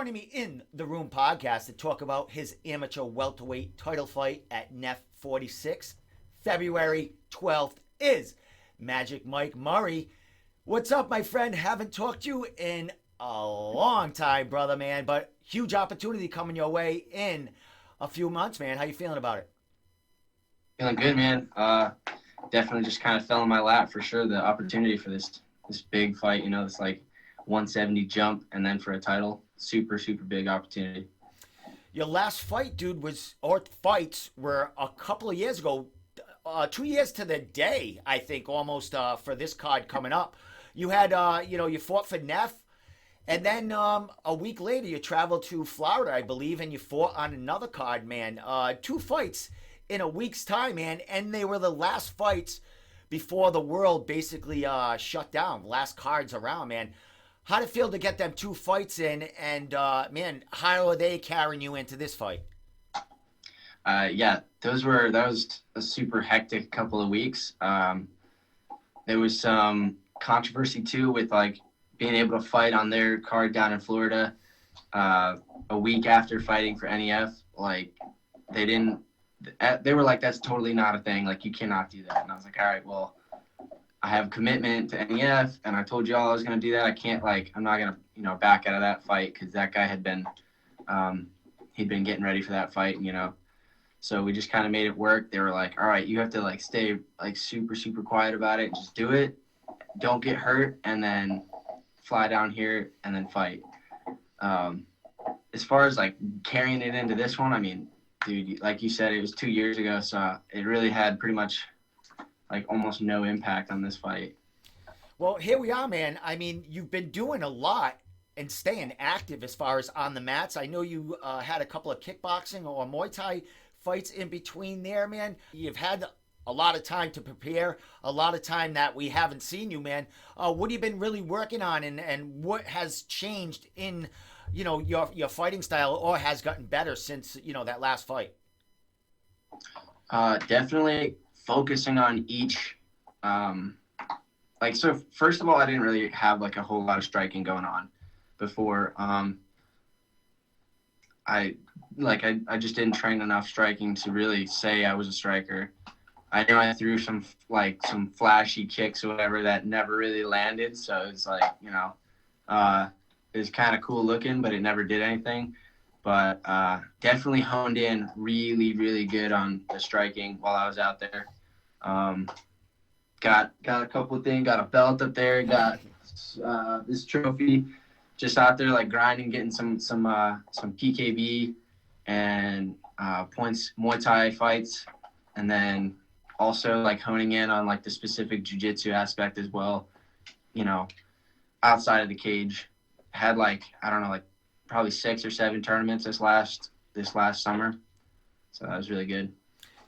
joining me in the room podcast to talk about his amateur welterweight title fight at NEF 46, February 12th, is Magic Mike Murray. What's up, my friend? Haven't talked to you in a long time, brother, man, but huge opportunity coming your way in a few months, man. How you feeling about it? Feeling good, man. Definitely just kind of fell in my lap for sure. The opportunity for this big fight, it's like 170 jump, and then for a title, super big opportunity. Your last fight, dude, fights were a couple of years ago, 2 years to the day, I think, almost for this card coming up. You had, you fought for NEF, and then a week later you traveled to Florida, I believe, and you fought on another card, man. Two fights in a week's time, man, and they were the last fights before the world basically shut down. Last cards around, man. How'd it feel to get them two fights in, and man, how are they carrying you into this fight? Yeah, that was a super hectic couple of weeks. There was some controversy too with like being able to fight on their card down in Florida a week after fighting for NEF. Like they were like, that's totally not a thing. Like, you cannot do that. And I was like, all right, well, I have a commitment to NEF, and I told y'all I was going to do that. I can't, I'm not going to, back out of that fight, because that guy had been, he'd been getting ready for that fight, So we just kind of made it work. They were like, all right, you have to, stay, super quiet about it. Just do it. Don't get hurt, and then fly down here and then fight. As far as, carrying it into this one, I mean, dude, like you said, it was 2 years ago, so it really had pretty much almost no impact on this fight. Well, here we are, man. I mean, you've been doing a lot and staying active as far as on the mats. I know you had a couple of kickboxing or Muay Thai fights in between there, man. You've had a lot of time to prepare, a lot of time that we haven't seen you, man. What have you been really working on, and what has changed in, your fighting style, or has gotten better since, that last fight? Definitely focusing on each, so first of all, I didn't really have a whole lot of striking going on before. I just didn't train enough striking to really say I was a striker. I know I threw some flashy kicks or whatever that never really landed, so it's it was kind of cool looking, but it never did anything. But definitely honed in really good on the striking while I was out there. Got a couple of things, got a belt up there, got this trophy, just out there grinding, getting some PKB and points Muay Thai fights, and then also honing in on the specific jiu-jitsu aspect as well, outside of the cage. Had I don't know, probably 6 or 7 tournaments this last summer, so that was really good.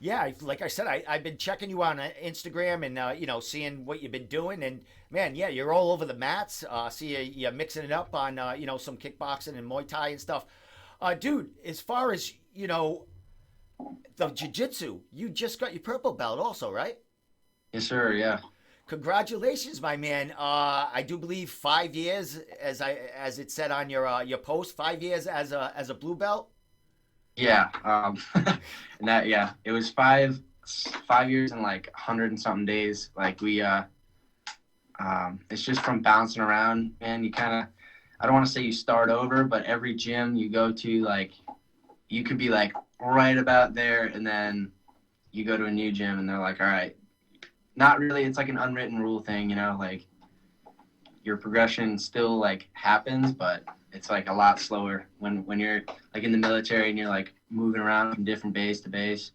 Yeah, like I said, I've been checking you on Instagram and, seeing what you've been doing. And, man, yeah, you're all over the mats. See you're mixing it up on, some kickboxing and Muay Thai and stuff. Dude, as far as, the jiu-jitsu, you just got your purple belt also, right? Yes, sir, yeah. Congratulations, my man. I do believe 5 years, as it said on your post, 5 years as a blue belt. Yeah, and it was 5 years and 100 and something days. It's just from bouncing around, man. You kind of, I don't want to say you start over, but every gym you go to, you could be right about there, and then you go to a new gym and they're like, all right, not really. It's an unwritten rule thing, your progression still happens, but it's a lot slower when you're in the military and you're moving around from different base to base.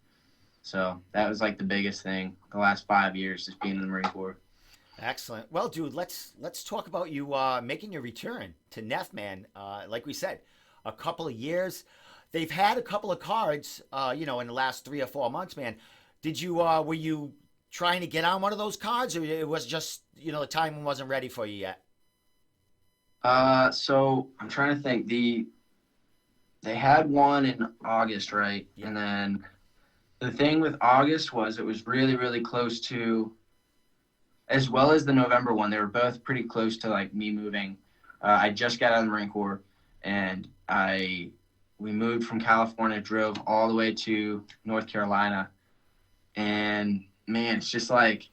So that was the biggest thing the last 5 years, just being in the Marine Corps. Excellent. Well, dude, let's talk about you making your return to NEF, man. Like we said, a couple of years. They've had a couple of cards, in the last 3 or 4 months, man. Did you were you trying to get on one of those cards, or it was just the timing wasn't ready for you yet? So I'm trying to think. They had one in August, right? Yeah. And then the thing with August was it was really close to, as well as the November one. They were both pretty close to me moving. I just got out of the Marine Corps, and we moved from California, drove all the way to North Carolina, and man, it's just like,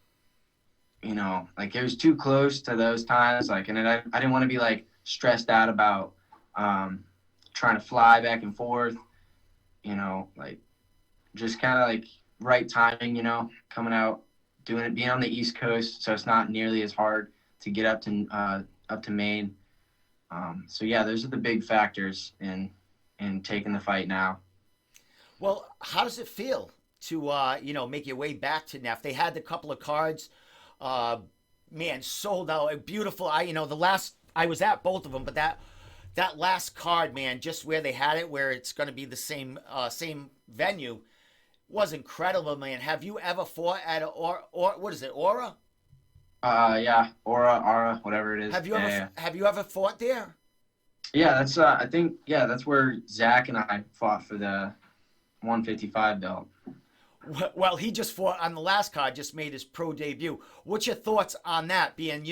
like it was too close to those times, like, and I didn't want to be like stressed out about trying to fly back and forth, like just kind of like right timing, coming out, doing it, being on the East Coast, so it's not nearly as hard to get up to Maine. So yeah, those are the big factors in taking the fight now. Well, how does it feel to make your way back to NEF? They had the couple of cards, uh, man, sold out, beautiful. The last I was at both of them, but that last card, man, just where they had it, where it's going to be the same venue, was incredible, man. Have you ever fought at or what is it, Aura? Yeah, Aura, whatever it is. Have you ever fought there? Yeah, that's I think that's where Zach and I fought for the 155 belt. Well, he just fought on the last card, just made his pro debut. What's your thoughts on that being,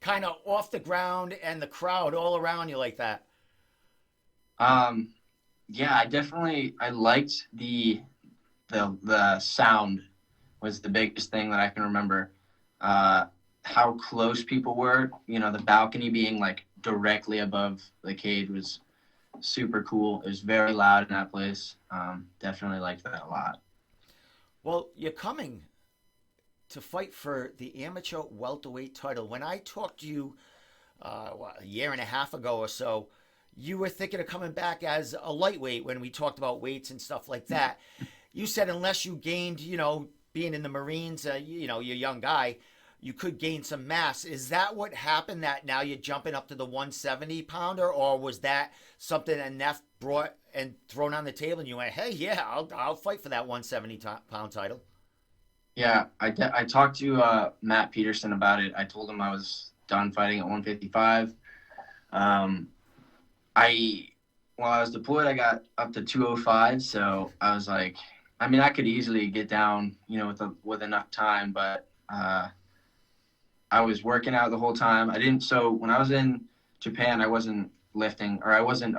kind of off the ground and the crowd all around you like that? Yeah, I liked the sound was the biggest thing that I can remember. How close people were, the balcony being like directly above the cage was super cool. It was very loud in that place. Definitely liked that a lot. Well, you're coming to fight for the amateur welterweight title. When I talked to you a year and a half ago or so, you were thinking of coming back as a lightweight when we talked about weights and stuff like that. You said unless you gained, being in the Marines, you're a young guy, you could gain some mass. Is that what happened, that now you're jumping up to the 170 pounder, or was that something that NEF brought and thrown on the table and you went, hey, yeah, I'll fight for that 170 pound title? Yeah, I talked to Matt Peterson about it. I told him I was done fighting at 155. While I was deployed, I got up to 205, so I was like, I mean, I could easily get down, with enough time, but I was working out the whole time. So when I was in Japan, I wasn't lifting, or I wasn't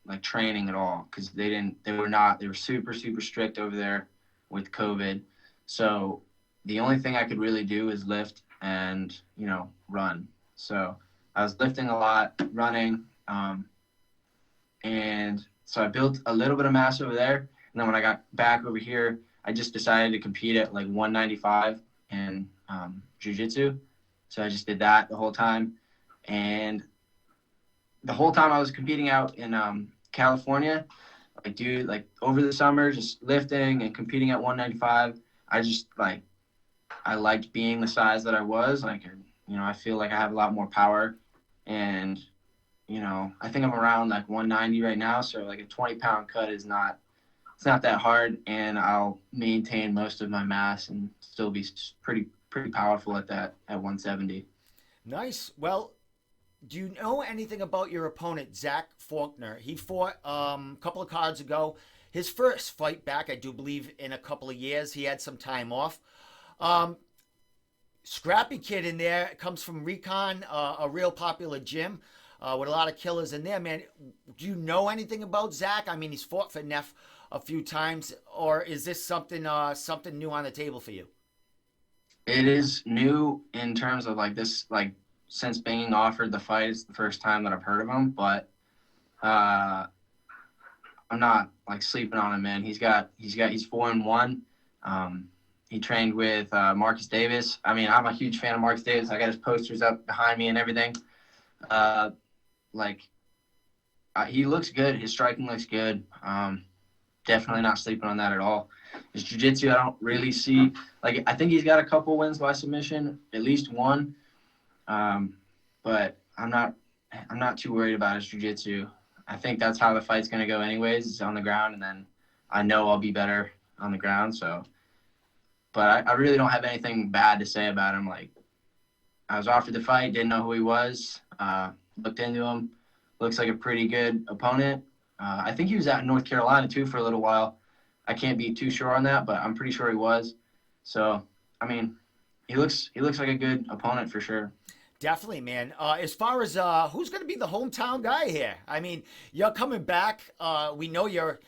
like training at all, because they were super, super strict over there with COVID. So the only thing I could really do is lift and, run. So I was lifting a lot, running, and so I built a little bit of mass over there. And then when I got back over here, I just decided to compete at like 195 in jiu-jitsu. So I just did that the whole time. And the whole time I was competing out in California, like over the summer, just lifting and competing at 195. I liked being the size that I was. I feel like I have a lot more power. And, I think I'm around like 190 right now. So like a 20-pound cut it's not that hard. And I'll maintain most of my mass and still be pretty powerful at 170. Nice. Well, do you know anything about your opponent, Zach Faulkner? He fought a couple of cards ago. His first fight back, I do believe, in a couple of years. He had some time off. Scrappy kid in there, comes from Recon, a real popular gym with a lot of killers in there, man. Do you know anything about Zach? I mean, he's fought for NEF a few times, or is this something new on the table for you? It is new in terms of like this, like since being offered the fight, it's the first time that I've heard of him, but I'm not like sleeping on him, man. He's 4-1. He trained with Marcus Davis. I mean, I'm a huge fan of Marcus Davis. I got his posters up behind me and everything. He looks good. His striking looks good. Definitely not sleeping on that at all. His jiu-jitsu, I don't really see. Like, I think he's got a couple wins by submission, at least one. But I'm not too worried about his jiu-jitsu. I think that's how the fight's going to go anyways. It's on the ground, and then I know I'll be better on the ground. So, but I really don't have anything bad to say about him. Like, I was offered the fight, didn't know who he was, looked into him. Looks like a pretty good opponent. I think he was out in North Carolina, too, for a little while. I can't be too sure on that, but I'm pretty sure he was. So, I mean, he looks like a good opponent for sure. Definitely, man. As far as who's going to be the hometown guy here, I mean, you're coming back. We know you're,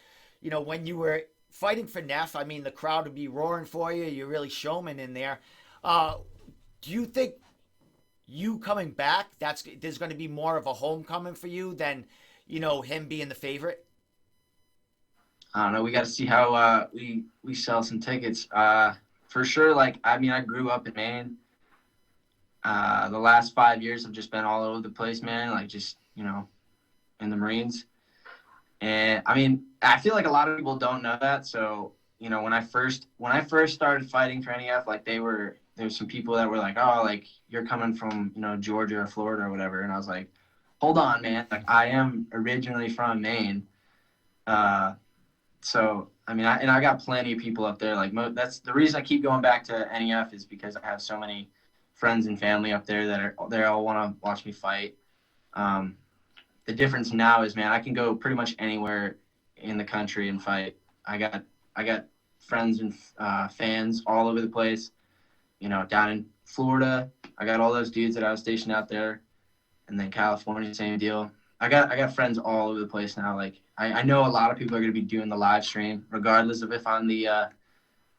when you were fighting for NEF, I mean, the crowd would be roaring for you. You're really showman in there. Uh, do you think you coming back, there's going to be more of a homecoming for you than, him being the favorite? I don't know. We got to see how we sell some tickets. For sure. Like, I mean, I grew up in Maine. The last 5 years have just been all over the place, man. Like, just in the Marines. And I mean, I feel like a lot of people don't know that. So, when I first started fighting for NEF, like there's some people that were like, oh, like you're coming from, Georgia or Florida or whatever. And I was like, hold on, man. Like I am originally from Maine. Uh, so I mean, I got plenty of people up there. Like that's the reason I keep going back to NEF is because I have so many friends and family up there that they all want to watch me fight. Um, the difference now is, man, I can go pretty much anywhere in the country and fight. I got friends and fans all over the place. Down in Florida, I got all those dudes that I was stationed out there, and then California, same deal. I got friends all over the place now. Like I know a lot of people are gonna be doing the live stream, regardless of if I'm the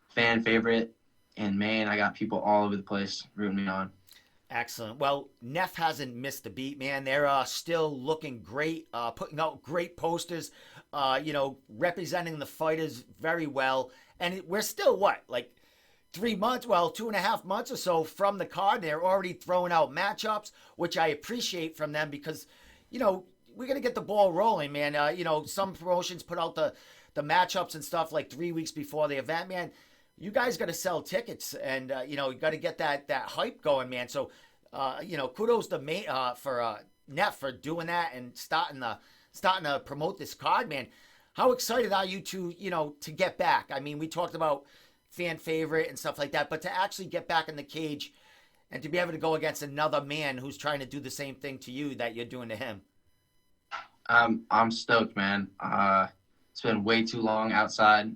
fan favorite in Maine. I got people all over the place rooting me on. Excellent. Well, NEF hasn't missed a beat, man. They're still looking great, putting out great posters, representing the fighters very well. And we're still, what, like 3 months, well, 2.5 months or so from the card. They're already throwing out matchups, which I appreciate from them because, we're going to get the ball rolling, man. Some promotions put out the matchups and stuff like 3 weeks before the event, man. You guys got to sell tickets and you got to get that hype going, man. So kudos to for NEF for doing that and starting to promote this card, man. How excited are you to get back? I mean, we talked about fan favorite and stuff like that, but to actually get back in the cage and to be able to go against another man who's trying to do the same thing to you that you're doing to him. I'm stoked, man. It's been way too long outside,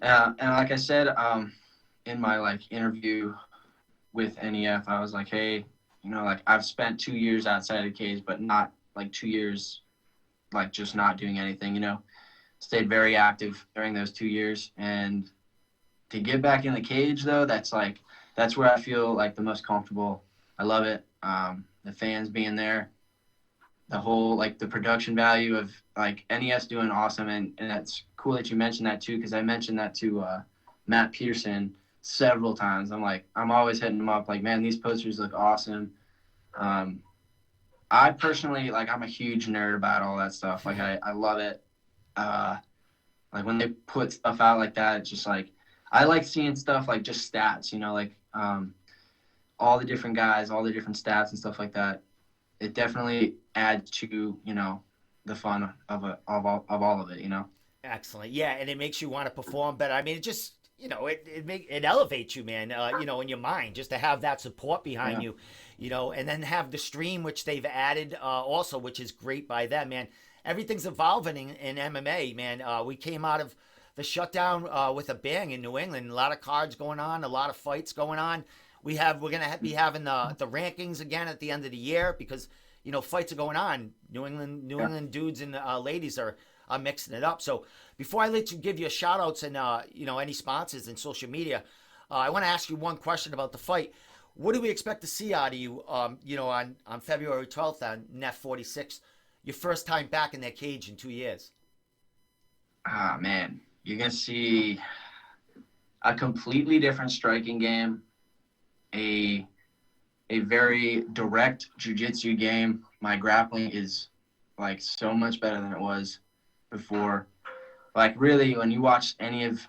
and like I said, in my like interview with NEF, I was like, hey, like I've spent 2 years outside the cage, but not like 2 years, like just not doing anything, stayed very active during those 2 years. And to get back in the cage though, that's where I feel like the most comfortable. I love it. The fans being there, the whole like the production value of like NES doing awesome, and that's cool that you mentioned that too, because I mentioned that to Matt Peterson several times. I'm always hitting him up like, man, these posters look awesome. I personally like I'm a huge nerd about all that stuff. Like I love it. Like when they put stuff out like that, it's just like I like seeing stuff like just stats, like all the different guys, all the different stats and stuff like that. It definitely adds to the fun of all of it. Excellent. Yeah, and it makes you want to perform better. I mean, it just it elevates you, man. In your mind, just to have that support behind you, and then have the stream which they've added also, which is great by them, man. Everything's evolving in MMA, man. We came out of the shutdown with a bang in New England. A lot of cards going on, a lot of fights going on. We're gonna be having the rankings again at the end of the year because fights are going on. New England dudes and ladies are mixing it up. So before I let you give your shout outs and any sponsors and social media, I want to ask you one question about the fight. What do we expect to see out of you? On February 12th on NEF 46, your first time back in that cage in 2 years. Ah man, you're gonna see a completely different striking game. A very direct jiu-jitsu game. My grappling is like so much better than it was before. Like really, when you watch any of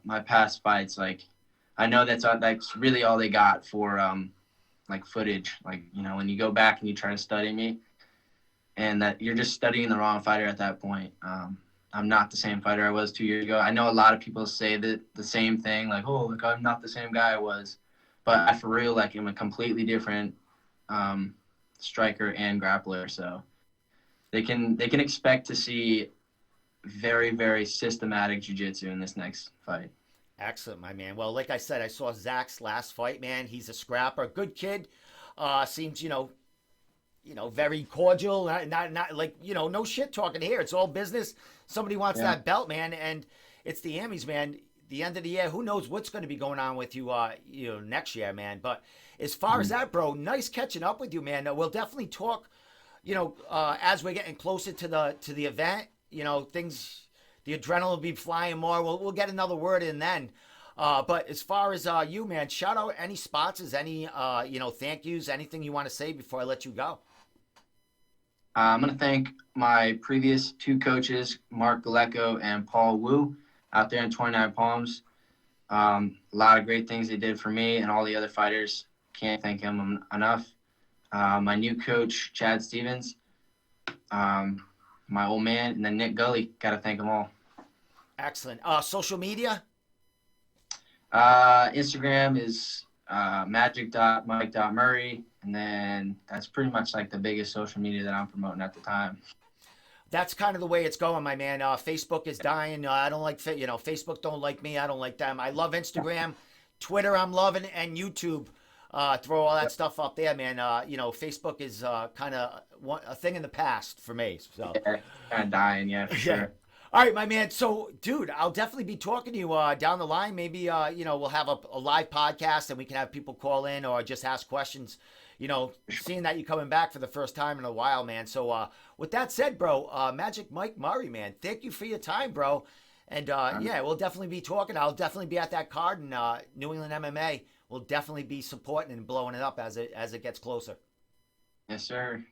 my past fights, like I know that's really all they got for like footage. Like when you go back and you try to study me, and that you're just studying the wrong fighter at that point. I'm not the same fighter I was 2 years ago. I know a lot of people say that the same thing, like, oh, like I'm not the same guy I was. But I, for real, like, I'm a completely different striker and grappler. So they can expect to see very, very systematic jiu-jitsu in this next fight. Excellent, my man. Well, like I said, I saw Zach's last fight, man. He's a scrapper, good kid. seems, very cordial, not like, no shit talking here. It's all business. Somebody wants Yeah. that belt, man, and it's the Emmys, man. The end of the year, who knows what's going to be going on with you, next year, man. But as far as that, bro, nice catching up with you, man. We'll definitely talk, as we're getting closer to the event. Things, the adrenaline will be flying more. We'll get another word in then. But as far as you, man, shout out any sponsors, any thank yous, anything you want to say before I let you go. I'm going to thank my previous two coaches, Mark Galecko and Paul Wu, out there in 29 Palms. A lot of great things they did for me and all the other fighters. Can't thank them enough. My new coach, Chad Stevens, my old man, and then Nick Gully. Got to thank them all. Excellent. Social media? Instagram is magic.mike.murray. And then that's pretty much like the biggest social media that I'm promoting at the time. That's kind of the way it's going, my man. Facebook is dying. I don't like, Facebook don't like me. I don't like them. I love Instagram, Twitter I'm loving, and YouTube. Throw all that stuff up there, man. Facebook is kind of a thing in the past for me. So Yeah, kind of dying, yeah, for sure. All right, my man. So, dude, I'll definitely be talking to you down the line. Maybe, we'll have a live podcast and we can have people call in or just ask questions. Seeing that you're coming back for the first time in a while, man. So, with that said, bro, Magic Mike Murray, man, thank you for your time, bro. And, we'll definitely be talking. I'll definitely be at that card in New England MMA. We'll definitely be supporting and blowing it up as it gets closer. Yes, sir.